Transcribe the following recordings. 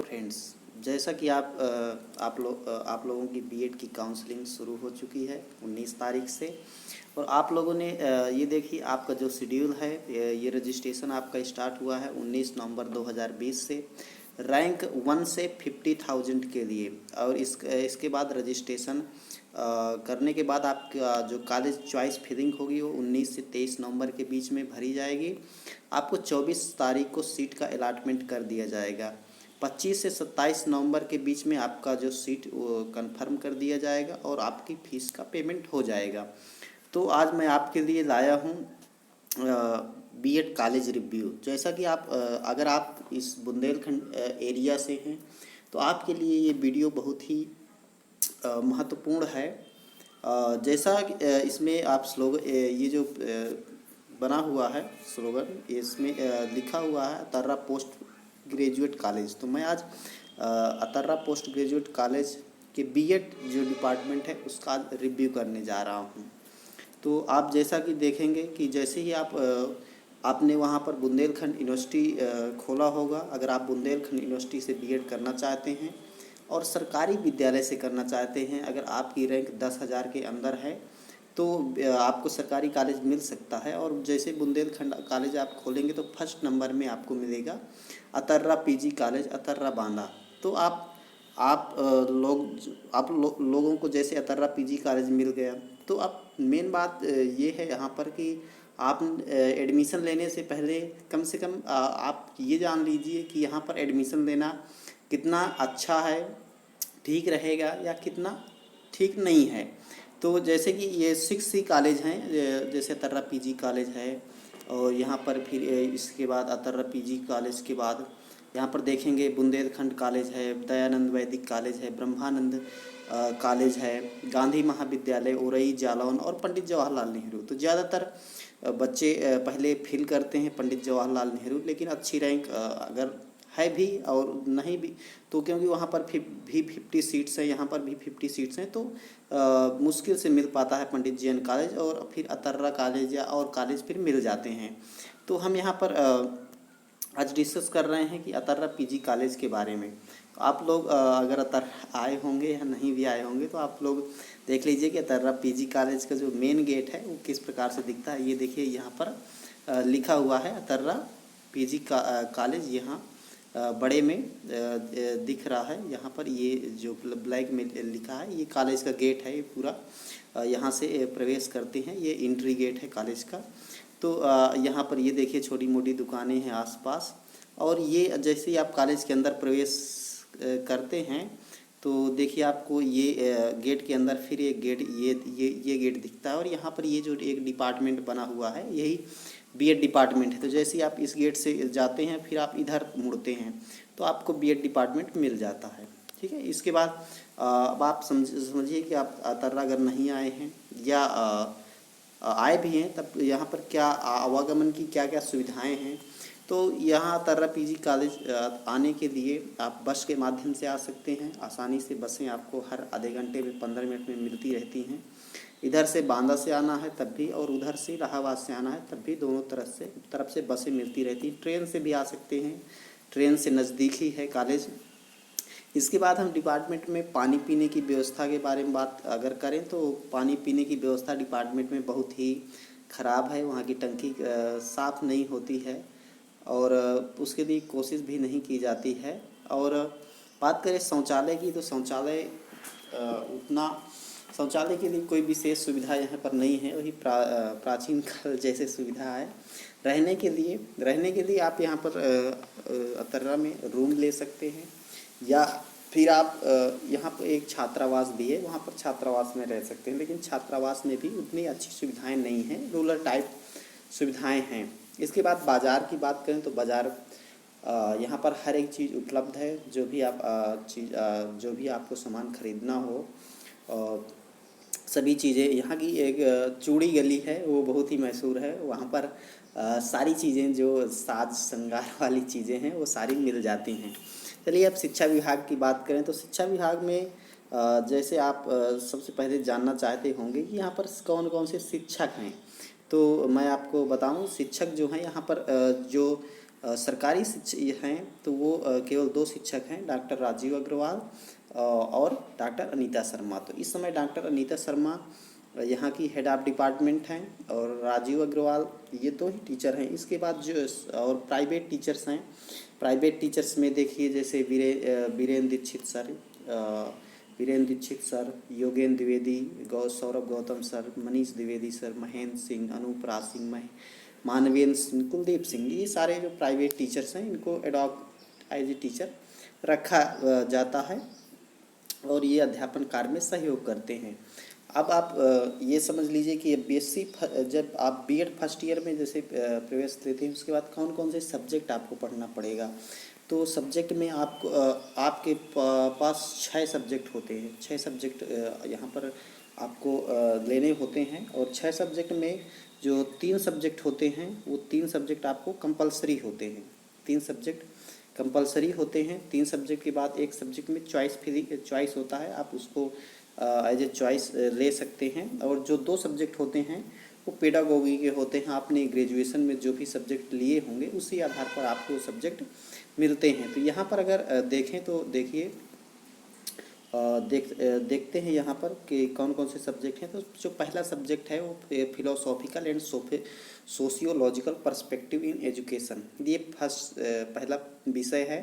तो फ्रेंड्स, जैसा कि आप लोगों की बीएड की काउंसलिंग शुरू हो चुकी है 19 तारीख से। और आप लोगों ने ये देखिए आपका जो शेड्यूल है, ये रजिस्ट्रेशन आपका स्टार्ट हुआ है 19 नवंबर 2020 से रैंक 1 से 50,000 के लिए। और इसके बाद रजिस्ट्रेशन करने के बाद आपका जो कॉलेज चॉइस फिलिंग होगी वो 19 से 23 नवंबर के बीच में भरी जाएगी। आपको 24 तारीख को सीट का अलॉटमेंट कर दिया जाएगा। 25 से 27 नवंबर के बीच में आपका जो सीट वो कंफर्म कर दिया जाएगा और आपकी फ़ीस का पेमेंट हो जाएगा। तो आज मैं आपके लिए लाया हूँ बीएड कॉलेज रिव्यू। जैसा कि अगर आप इस बुंदेलखंड एरिया से हैं तो आपके लिए ये वीडियो बहुत ही महत्वपूर्ण है। इसमें आप ये जो बना हुआ है स्लोगन, इसमें लिखा हुआ है अतर्रा पोस्ट ग्रेजुएट कॉलेज। तो मैं आज अतर्रा पोस्ट ग्रेजुएट कॉलेज के बीएड जो डिपार्टमेंट है उसका रिव्यू करने जा रहा हूँ। तो आप जैसा कि देखेंगे कि जैसे ही आपने वहाँ पर बुंदेलखंड यूनिवर्सिटी खोला होगा। अगर आप बुंदेलखंड यूनिवर्सिटी से बीएड करना चाहते हैं और सरकारी विद्यालय से करना चाहते हैं, अगर आपकी रैंक 10,000 के अंदर है तो आपको सरकारी कॉलेज मिल सकता है। और जैसे बुंदेलखंड कॉलेज आप खोलेंगे तो फर्स्ट नंबर में आपको मिलेगा अतर्रा पीजी कॉलेज, अतर्रा बांदा। तो लोगों को जैसे अतर्रा पीजी कॉलेज मिल गया। तो अब मेन बात ये है यहाँ पर कि आप एडमिशन लेने से पहले कम से कम आप ये जान लीजिए कि यहाँ पर एडमिशन लेना कितना अच्छा है, ठीक रहेगा या कितना ठीक नहीं है। तो जैसे कि ये 6C कॉलेज हैं, जैसे अतर्रा पीजी कॉलेज है। और यहाँ पर फिर इसके बाद अतर्रा पीजी कॉलेज के बाद यहाँ पर देखेंगे बुंदेलखंड कॉलेज है, दयानंद वैदिक कॉलेज है, ब्रह्मानंद कॉलेज है, गांधी महाविद्यालय उरई जालौन और पंडित जवाहरलाल नेहरू। तो ज़्यादातर बच्चे पहले फिल करते हैं पंडित जवाहरलाल नेहरू, लेकिन अच्छी रैंक अगर है भी और नहीं भी तो क्योंकि वहाँ पर भी 50 सीट्स हैं, यहाँ पर भी 50 सीट्स हैं, तो मुश्किल से मिल पाता है पंडित जी एन कॉलेज और फिर अतर्रा कॉलेज या और कॉलेज फिर मिल जाते हैं। तो हम यहाँ पर आज डिस्कस कर रहे हैं कि अतर्रा पीजी कॉलेज के बारे में। तो आप लोग अगर अतर्रा आए होंगे या नहीं भी आए होंगे तो आप लोग देख लीजिए कि अतर्रा पीजी कॉलेज का जो मेन गेट है वो किस प्रकार से दिखता है। ये देखिए यहाँ पर लिखा हुआ है अतर्रा पीजी कॉलेज, यहाँ बड़े में दिख रहा है। यहाँ पर ये जो ब्लैक में लिखा है ये कॉलेज का गेट है। ये पूरा यहाँ से प्रवेश करते हैं, ये एंट्री गेट है कॉलेज का। तो यहाँ पर ये देखिए छोटी मोटी दुकानें हैं आसपास। और ये जैसे ही आप कॉलेज के अंदर प्रवेश करते हैं तो देखिए आपको ये गेट के अंदर फिर एक गेट ये गेट दिखता है। और यहाँ पर ये जो एक डिपार्टमेंट बना हुआ है यही बीएड डिपार्टमेंट है। तो जैसे ही आप इस गेट से जाते हैं फिर आप इधर मुड़ते हैं तो आपको बीएड डिपार्टमेंट मिल जाता है। ठीक है। इसके बाद अब आप समझिए कि आप अतर्रा अगर नहीं आए हैं या आए भी हैं तब यहाँ पर क्या आवागमन की क्या क्या सुविधाएं हैं। तो यहाँ अतर्रा पीजी कॉलेज आने के लिए आप बस के माध्यम से आ सकते हैं। आसानी से बसें आपको हर आधे घंटे में 15 मिनट में मिलती रहती हैं। इधर से बांदा से आना है तब भी और उधर से इलाहाबाद से आना है तब भी दोनों तरफ से बसें मिलती रहती हैं। ट्रेन से भी आ सकते हैं, ट्रेन से नज़दीक ही है कॉलेज। इसके बाद हम डिपार्टमेंट में पानी पीने की व्यवस्था के बारे में बात अगर करें तो पानी पीने की व्यवस्था डिपार्टमेंट में बहुत ही ख़राब है। वहाँ की टंकी साफ़ नहीं होती है और उसके लिए कोशिश भी नहीं की जाती है। और बात करें शौचालय की तो शौचालय के लिए कोई विशेष सुविधा यहाँ पर नहीं है। वही प्राचीन काल जैसे सुविधा है। रहने के लिए आप यहाँ पर अतर्रा में रूम ले सकते हैं या फिर आप यहाँ पर एक छात्रावास भी है, वहाँ पर छात्रावास में रह सकते हैं। लेकिन छात्रावास में भी उतनी अच्छी सुविधाएं नहीं हैं, रूरल टाइप सुविधाएं हैं। इसके बाद बाज़ार की बात करें तो बाज़ार यहाँ पर हर एक चीज़ उपलब्ध है। जो भी आपको सामान खरीदना हो सभी चीज़ें। यहाँ की एक चूड़ी गली है वो बहुत ही मशहूर है। वहाँ पर सारी चीज़ें जो साज श्रृंगार वाली चीज़ें हैं वो सारी मिल जाती हैं। चलिए अब शिक्षा विभाग की बात करें तो शिक्षा विभाग में जैसे आप सबसे पहले जानना चाहते होंगे कि यहाँ पर कौन कौन से शिक्षक हैं। तो मैं आपको बताऊं, शिक्षक जो हैं यहाँ पर जो सरकारी शिक्षक हैं तो वो केवल 2 शिक्षक हैं, डॉक्टर राजीव अग्रवाल और डॉक्टर अनीता शर्मा। तो इस समय डॉक्टर अनीता शर्मा यहाँ की हेड ऑफ डिपार्टमेंट हैं और राजीव अग्रवाल, ये 2 ही टीचर हैं। इसके बाद जो और प्राइवेट टीचर्स हैं, प्राइवेट टीचर्स में देखिए जैसे Virendra Dixit sir, Virendra Dixit sir, Yogendra Dwivedi, Saurabh Gautam sir, Manish Dwivedi sir, Mahendra Singh, Anoop Raj Singh, Manvendra Singh, Kuldeep Singh, ये सारे जो प्राइवेट टीचर्स हैं इनको एडॉप्ट एज ए टीचर रखा जाता है और ये अध्यापन कार्य में सहयोग करते हैं। अब आप ये समझ लीजिए कि बीएससी जब आप बीएड फर्स्ट ईयर में जैसे प्रवेश लेते हैं उसके बाद कौन कौन से सब्जेक्ट आपको पढ़ना पड़ेगा। तो सब्जेक्ट में आपको आपके पास 6 सब्जेक्ट होते हैं। 6 सब्जेक्ट यहाँ पर आपको लेने होते हैं और 6 सब्जेक्ट में जो 3 सब्जेक्ट होते हैं वो 3 सब्जेक्ट आपको कंपलसरी होते हैं। 3 सब्जेक्ट कंपलसरी होते हैं। 3 सब्जेक्ट के बाद एक सब्जेक्ट में चॉइस होता है, आप उसको एज ए चॉइस ले सकते हैं। और जो 2 सब्जेक्ट होते हैं वो पेडागोगी के होते हैं। आपने ग्रेजुएशन में जो भी सब्जेक्ट लिए होंगे उसी आधार पर आपको सब्जेक्ट मिलते हैं। तो यहाँ पर अगर देखें तो देखिए देखते हैं यहाँ पर कि कौन कौन से सब्जेक्ट हैं। तो जो पहला सब्जेक्ट है वो philosophical and sociological perspective in education, ये पहला विषय है।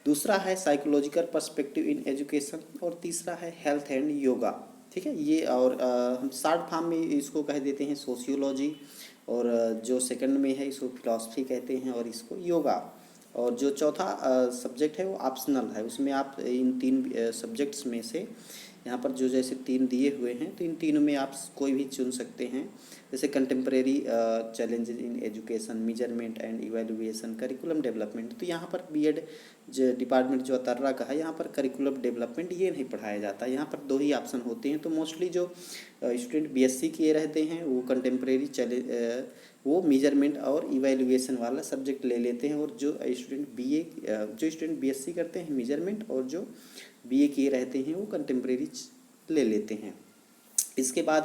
दूसरा है साइकोलॉजिकल पर्सपेक्टिव इन एजुकेशन और तीसरा है हेल्थ एंड योगा। ठीक है, ये और हम शॉर्ट फॉर्म में इसको कह देते हैं सोशियोलॉजी, और जो सेकंड में है इसको फिलॉसफी कहते हैं और इसको योगा। और जो चौथा सब्जेक्ट है वो ऑप्शनल है, उसमें आप इन 3 सब्जेक्ट्स में से यहाँ पर जो जैसे 3 दिए हुए हैं तो इन तीनों में आप कोई भी चुन सकते हैं। जैसे contemporary challenges in education, measurement and evaluation, curriculum development. तो यहाँ पर बीएड जो डिपार्टमेंट जो अतर्रा का है यहाँ पर करिकुलम डेवलपमेंट ये नहीं पढ़ाया जाता। यहाँ पर 2 ही ऑप्शन होते हैं। तो मोस्टली जो स्टूडेंट बीएससी किए रहते हैं वो कंटेम्प्रेरी वो मेजरमेंट और इवैल्यूएशन वाला सब्जेक्ट ले लेते हैं, और जो स्टूडेंट बीएससी करते हैं मेजरमेंट और जो बीए किए रहते हैं वो कंटेम्प्रेरी ले लेते हैं। इसके बाद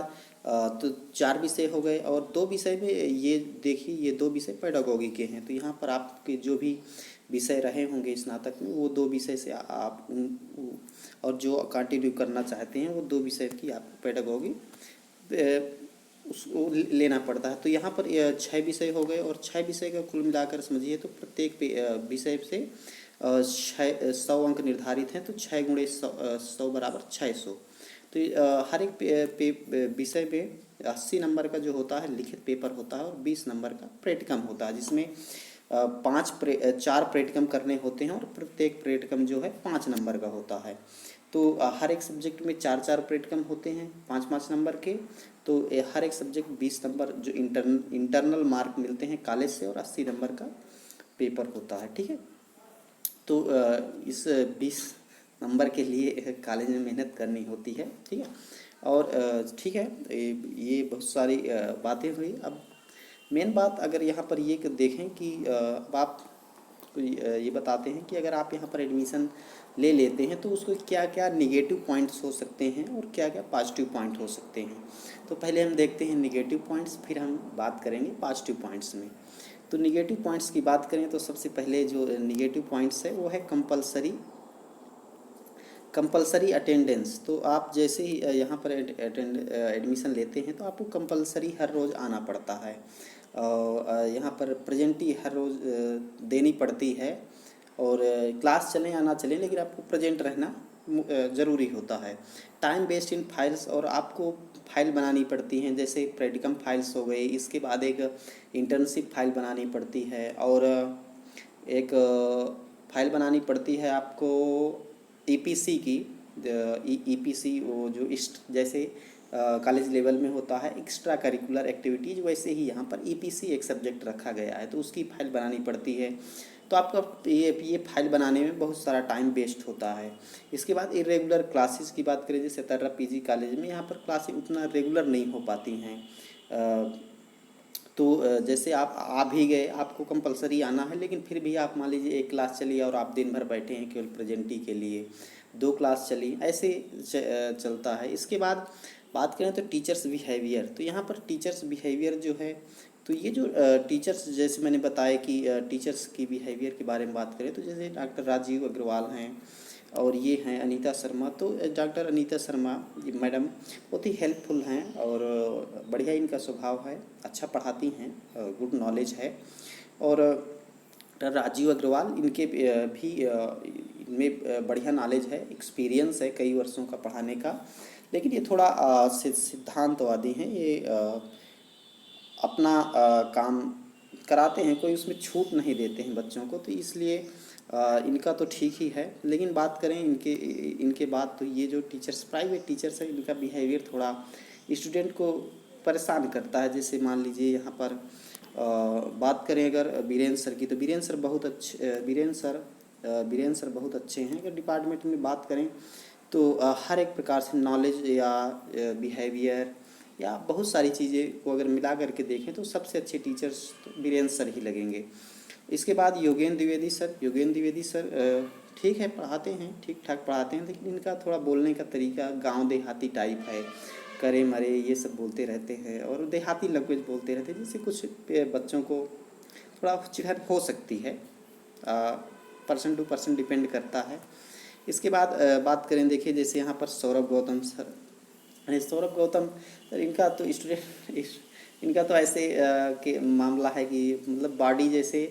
तो 4 विषय हो गए और 2 विषय में ये देखिए ये 2 विषय पेडागोगी के हैं। तो यहाँ पर आपके जो भी विषय रहे होंगे स्नातक में वो 2 विषय से आप और जो कंटिन्यू करना चाहते हैं वो 2 विषय की आपको पेडागोगी उसको लेना पड़ता है। तो यहाँ पर 6 विषय हो गए और 6 विषय का कुल मिलाकर समझिए तो प्रत्येक विषय से 100 अंक निर्धारित हैं। तो 6 गुणे 100 बराबर 600। तो हर एक विषय में 80 नंबर का जो होता है लिखित पेपर होता है और 20 नंबर का प्रैक्टिकम होता है, जिसमें 4 प्रैक्टिकम करने होते हैं और प्रत्येक प्रैक्टिकम जो है 5 नंबर का होता है। तो हर एक सब्जेक्ट में 4 प्रैक्टिकम होते हैं 5 नंबर के। तो हर एक सब्जेक्ट 20 नंबर जो इंटरनल मार्क मिलते हैं कॉलेज से और 80 नंबर का पेपर होता है। ठीक है, तो इस 20 नंबर के लिए कॉलेज में मेहनत करनी होती है। ठीक है, और ठीक है, ये बहुत सारी बातें हुई। अब मेन बात अगर यहाँ पर ये देखें कि अब आप ये बताते हैं कि अगर आप यहाँ पर एडमिशन ले लेते हैं तो उसको क्या क्या निगेटिव पॉइंट्स हो सकते हैं और क्या क्या पॉजिटिव पॉइंट हो सकते हैं। तो पहले हम देखते हैं निगेटिव पॉइंट्स, फिर हम बात करेंगे पॉजिटिव पॉइंट्स में। तो निगेटिव पॉइंट्स की बात करें तो सबसे पहले जो निगेटिव पॉइंट्स है वो है कंपलसरी अटेंडेंस। तो आप जैसे ही यहाँ पर एडमिशन लेते हैं तो आपको कंपलसरी हर रोज़ आना पड़ता है। यहाँ पर प्रेजेंटी हर रोज़ देनी पड़ती है, और क्लास चलें या ना चलें लेकिन आपको प्रेजेंट रहना ज़रूरी होता है। टाइम वेस्ट इन फाइल्स, और आपको फाइल बनानी पड़ती हैं, जैसे प्रैक्टिकम फाइल्स हो गई, इसके बाद एक इंटर्नशिप फाइल बनानी पड़ती है, और एक फाइल बनानी पड़ती है आपको ईपीसी की। ईपीसी वो जो जैसे कॉलेज लेवल में होता है एक्स्ट्रा करिकुलर एक्टिविटीज़, वैसे ही यहाँ पर ईपीसी एक सब्जेक्ट रखा गया है तो उसकी फाइल बनानी पड़ती है। तो आपका ये फाइल बनाने में बहुत सारा टाइम वेस्ट होता है। इसके बाद इरेगुलर क्लासेस की बात करें, जैसे तर्रा पीजी कॉलेज में यहाँ पर क्लासेस उतना रेगुलर नहीं हो पाती हैं। तो जैसे आप आ भी गए, आपको कंपलसरी आना है, लेकिन फिर भी आप मान लीजिए एक क्लास चली और आप दिन भर बैठे हैं केवल प्रेजेंटी के लिए, 2 क्लास चली, ऐसे चलता है। इसके बाद बात करें तो टीचर्स बिहेवियर, तो यहाँ पर टीचर्स बिहेवियर जो है तो ये जो टीचर्स, जैसे मैंने बताया कि टीचर्स की बिहेवियर के बारे में बात करें तो जैसे डॉक्टर राजीव अग्रवाल हैं और ये हैं अनीता शर्मा। तो डॉक्टर अनीता शर्मा ये मैडम बहुत ही हेल्पफुल हैं और बढ़िया इनका स्वभाव है, अच्छा पढ़ाती हैं, गुड नॉलेज है। और डॉक्टर राजीव अग्रवाल इनके भी इनमें बढ़िया नॉलेज है, एक्सपीरियंस है कई वर्षों का पढ़ाने का। लेकिन ये थोड़ा सिद्धांतवादी हैं, ये अपना काम कराते हैं, कोई उसमें छूट नहीं देते हैं बच्चों को, तो इसलिए इनका तो ठीक ही है। लेकिन बात करें इनके इनके बाद, तो ये जो टीचर्स, प्राइवेट टीचर्स हैं, इनका बिहेवियर थोड़ा स्टूडेंट को परेशान करता है। जैसे मान लीजिए यहाँ पर बात करें अगर बीरेंद्र सर की, तो बीरेंद्र सर बहुत अच्छे, बीरेंद्र सर बहुत अच्छे हैं। अगर डिपार्टमेंट में बात करें तो हर एक प्रकार से नॉलेज या बिहेवियर या बहुत सारी चीज़ें को अगर मिला करके देखें तो सबसे अच्छे टीचर्स तो बीरेंद्र सर ही लगेंगे। इसके बाद योगेंद्र द्विवेदी सर, योगेंद्र द्विवेदी सर ठीक है, पढ़ाते हैं, ठीक ठाक पढ़ाते हैं, लेकिन इनका थोड़ा बोलने का तरीका गांव देहाती टाइप है, करे मरे ये सब बोलते रहते हैं और देहाती लैंग्वेज बोलते रहते हैं, जिससे कुछ बच्चों को थोड़ा चिढ़न हो सकती है। पर्सन टू पर्सन डिपेंड करता है। इसके बाद बात करें, देखिए जैसे यहाँ पर सौरभ गौतम सर, अरे सौरभ गौतम सर, इनका तो इनका तो ऐसे के मामला है कि मतलब बॉडी जैसे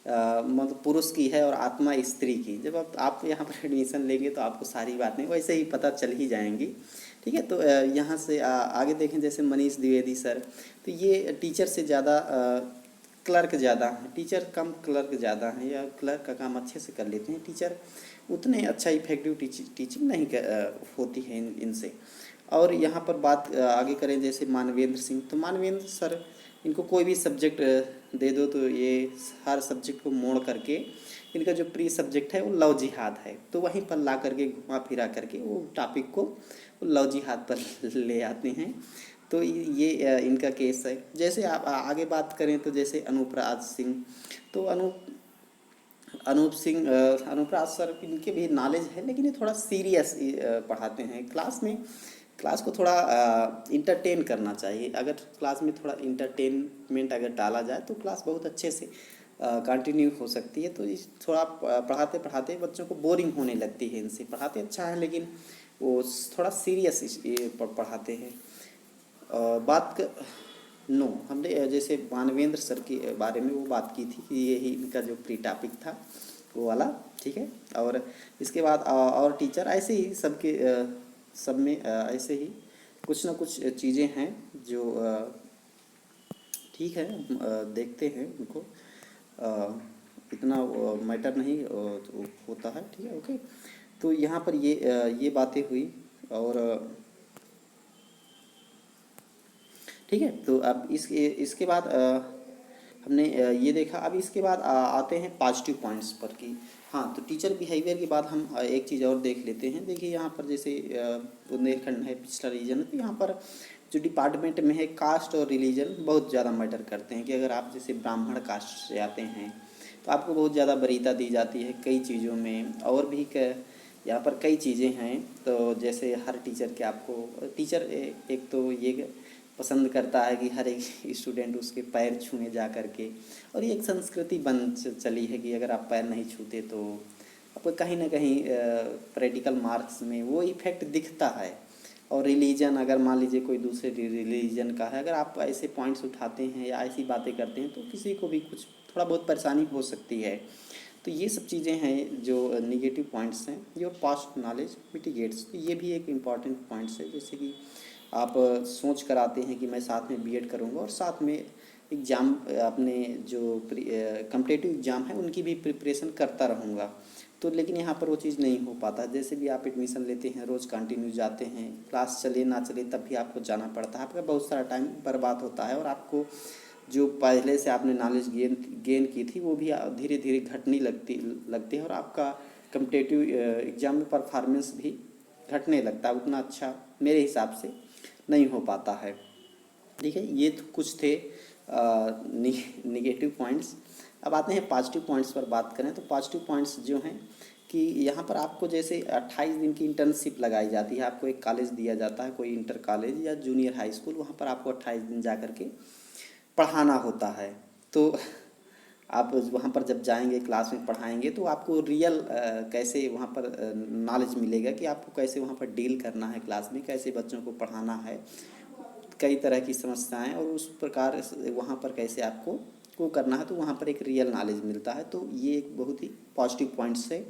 मतलब पुरुष की है और आत्मा स्त्री की। जब आप यहाँ पर एडमिशन लेंगे तो आपको सारी बातें वैसे ही पता चल ही जाएंगी। ठीक है, तो यहाँ से आगे देखें जैसे मनीष द्विवेदी सर, तो ये टीचर से ज़्यादा क्लर्क ज़्यादा हैं, टीचर कम क्लर्क ज़्यादा हैं, या क्लर्क का काम अच्छे से कर लेते हैं, टीचर उतने अच्छा इफेक्टिव टीचिंग नहीं होती है इनसे। और यहाँ पर बात आगे करें जैसे मानवेंद्र सिंह, तो मानवेंद्र सर, इनको कोई भी सब्जेक्ट दे दो तो ये हर सब्जेक्ट को मोड़ करके, इनका जो प्री सब्जेक्ट है वो लव जिहाद है, तो वहीं पर ला करके घुमा फिरा करके वो टॉपिक को लव जिहाद पर ले आते हैं। तो ये इनका केस है। जैसे आप आगे बात करें तो जैसे अनूपराज सिंह, तो अनुपराज सर, इनके भी नॉलेज है, लेकिन ये थोड़ा सीरियस पढ़ाते हैं। क्लास को थोड़ा इंटरटेन करना चाहिए। अगर क्लास में थोड़ा इंटरटेनमेंट अगर डाला जाए तो क्लास बहुत अच्छे से कंटिन्यू हो सकती है। तो इस थोड़ा पढ़ाते पढ़ाते बच्चों को बोरिंग होने लगती है इनसे। पढ़ाते अच्छा है लेकिन वो थोड़ा सीरियस पढ़ाते हैं। बात कर नो हमने जैसे मानवेंद्र सर के बारे में वो बात की थी कि यही इनका जो प्री टॉपिक था वो वाला। ठीक है, और इसके बाद और टीचर ऐसे ही सबके सब में ऐसे ही कुछ ना कुछ चीज़ें हैं जो ठीक है, देखते हैं उनको, इतना मैटर नहीं तो होता है। ठीक है, ओके। तो यहाँ पर ये बातें हुई और ठीक है। तो अब इसके बाद हमने ये देखा। अब इसके बाद आते हैं पॉजिटिव पॉइंट्स पर कि हाँ, तो टीचर बिहेवियर के बाद हम एक चीज़ और देख लेते हैं। देखिए यहाँ पर जैसे बुंदेलखंड है, पिछला रीजन है, तो यहाँ पर जो डिपार्टमेंट में है कास्ट और रिलीजन बहुत ज़्यादा मैटर करते हैं। कि अगर आप जैसे ब्राह्मण कास्ट से आते हैं तो आपको बहुत ज़्यादा वरीयता दी जाती है कई चीज़ों में, और भी यहाँ पर कई चीज़ें हैं। तो जैसे हर टीचर के आपको टीचर एक तो ये पसंद करता है कि हर एक स्टूडेंट उसके पैर छूने जा कर के, और ये एक संस्कृति बन चली है कि अगर आप पैर नहीं छूते तो आपको कहीं ना कहीं प्रैक्टिकल मार्क्स में वो इफेक्ट दिखता है। और रिलीजन, अगर मान लीजिए कोई दूसरे रिलीजन का है, अगर आप ऐसे पॉइंट्स उठाते हैं या ऐसी बातें करते हैं तो किसी को भी कुछ थोड़ा बहुत परेशानी हो सकती है। तो ये सब चीज़ें हैं जो निगेटिव पॉइंट्स हैं जो पास्ट नॉलेज मिटिगेट्स। तो ये भी एक इम्पॉर्टेंट पॉइंट्स है। जैसे कि आप सोच कर आते हैं कि मैं साथ में बीएड करूंगा और साथ में एग्ज़ाम, अपने जो कम्पिटिटिव एग्ज़ाम है उनकी भी प्रिपरेशन करता रहूँगा, तो लेकिन यहाँ पर वो चीज़ नहीं हो पाता। जैसे भी आप एडमिशन लेते हैं, रोज़ कंटिन्यू जाते हैं, क्लास चले ना चले तब भी आपको जाना पड़ता है, आपका बहुत सारा टाइम बर्बाद होता है और आपको जो पहले से आपने नॉलेज गेन की थी वो भी धीरे धीरे घटने लगती है और आपका कम्पिटिटिव एग्ज़ाम में परफॉर्मेंस भी घटने लगता है, उतना अच्छा मेरे हिसाब से नहीं हो पाता है। ठीक है, ये तो कुछ थे निगेटिव पॉइंट्स। अब आते हैं पॉजिटिव पॉइंट्स पर बात करें तो पॉजिटिव पॉइंट्स जो हैं कि यहाँ पर आपको जैसे 28 दिन की इंटर्नशिप लगाई जाती है। आपको एक कॉलेज दिया जाता है, कोई इंटर कॉलेज या जूनियर हाई स्कूल, वहाँ पर आपको 28 दिन जा कर के पढ़ाना होता है। तो आप वहाँ पर जब जाएंगे क्लास में पढ़ाएंगे तो आपको रियल कैसे वहाँ पर नॉलेज मिलेगा कि आपको कैसे वहाँ पर डील करना है, क्लास में कैसे बच्चों को पढ़ाना है, कई तरह की समस्याएं, और उस प्रकार वहाँ पर कैसे आपको को करना है, तो वहाँ पर एक रियल नॉलेज मिलता है। तो ये एक बहुत ही पॉजिटिव पॉइंट्स है।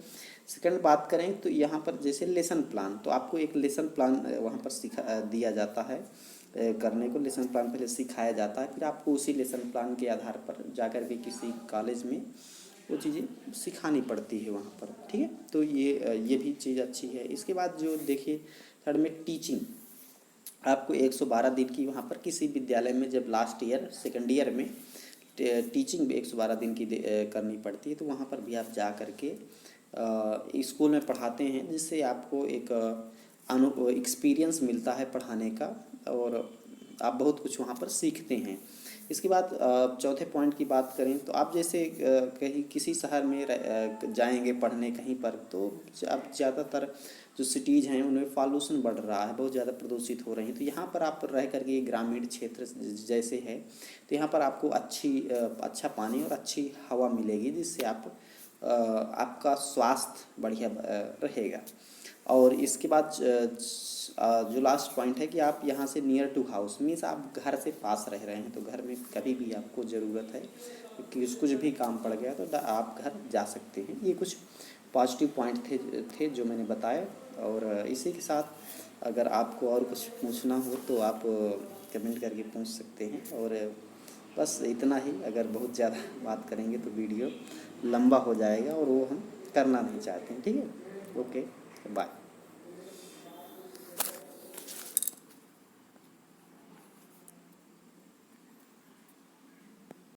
सेकंड बात करें तो यहाँ पर जैसे लेसन प्लान, तो आपको एक लेसन प्लान वहाँ पर सिखा दिया जाता है करने को। लेसन प्लान पहले सिखाया जाता है, फिर आपको उसी लेसन प्लान के आधार पर जाकर के किसी कॉलेज में वो चीज़ें सिखानी पड़ती है वहाँ पर, ठीक है। तो ये भी चीज़ अच्छी है। इसके बाद जो देखिए थर्ड में टीचिंग, आपको 112 दिन की वहाँ पर किसी विद्यालय में जब लास्ट ईयर सेकेंड ईयर में टीचिंग भी 112 दिन की करनी पड़ती है, तो वहाँ पर भी आप जा कर के स्कूल में पढ़ाते हैं, जिससे आपको एक एक्सपीरियंस मिलता है पढ़ाने का, और आप बहुत कुछ वहाँ पर सीखते हैं। इसके बाद चौथे पॉइंट की बात करें तो आप जैसे कहीं किसी शहर में जाएंगे पढ़ने कहीं पर, तो अब ज़्यादातर जो सिटीज़ हैं उनमें पॉल्यूशन बढ़ रहा है, बहुत ज़्यादा प्रदूषित हो रही हैं। तो यहाँ पर आप रह करके ग्रामीण क्षेत्र जैसे है, तो यहाँ पर आपको अच्छा पानी और अच्छी हवा मिलेगी, जिससे आपका स्वास्थ्य बढ़िया रहेगा। और इसके बाद जो लास्ट पॉइंट है कि आप यहाँ से नियर टू हाउस मीन्स आप घर से पास रह रहे हैं, तो घर में कभी भी आपको ज़रूरत है कि कुछ भी काम पड़ गया तो आप घर जा सकते हैं। ये कुछ पॉजिटिव पॉइंट थे जो मैंने बताए। और इसी के साथ अगर आपको और कुछ पूछना हो तो आप कमेंट करके पूछ सकते हैं। और बस इतना ही, अगर बहुत ज़्यादा बात करेंगे तो वीडियो लंबा हो जाएगा और वो हम करना नहीं चाहते हैं, ठीक है। Okay, bye.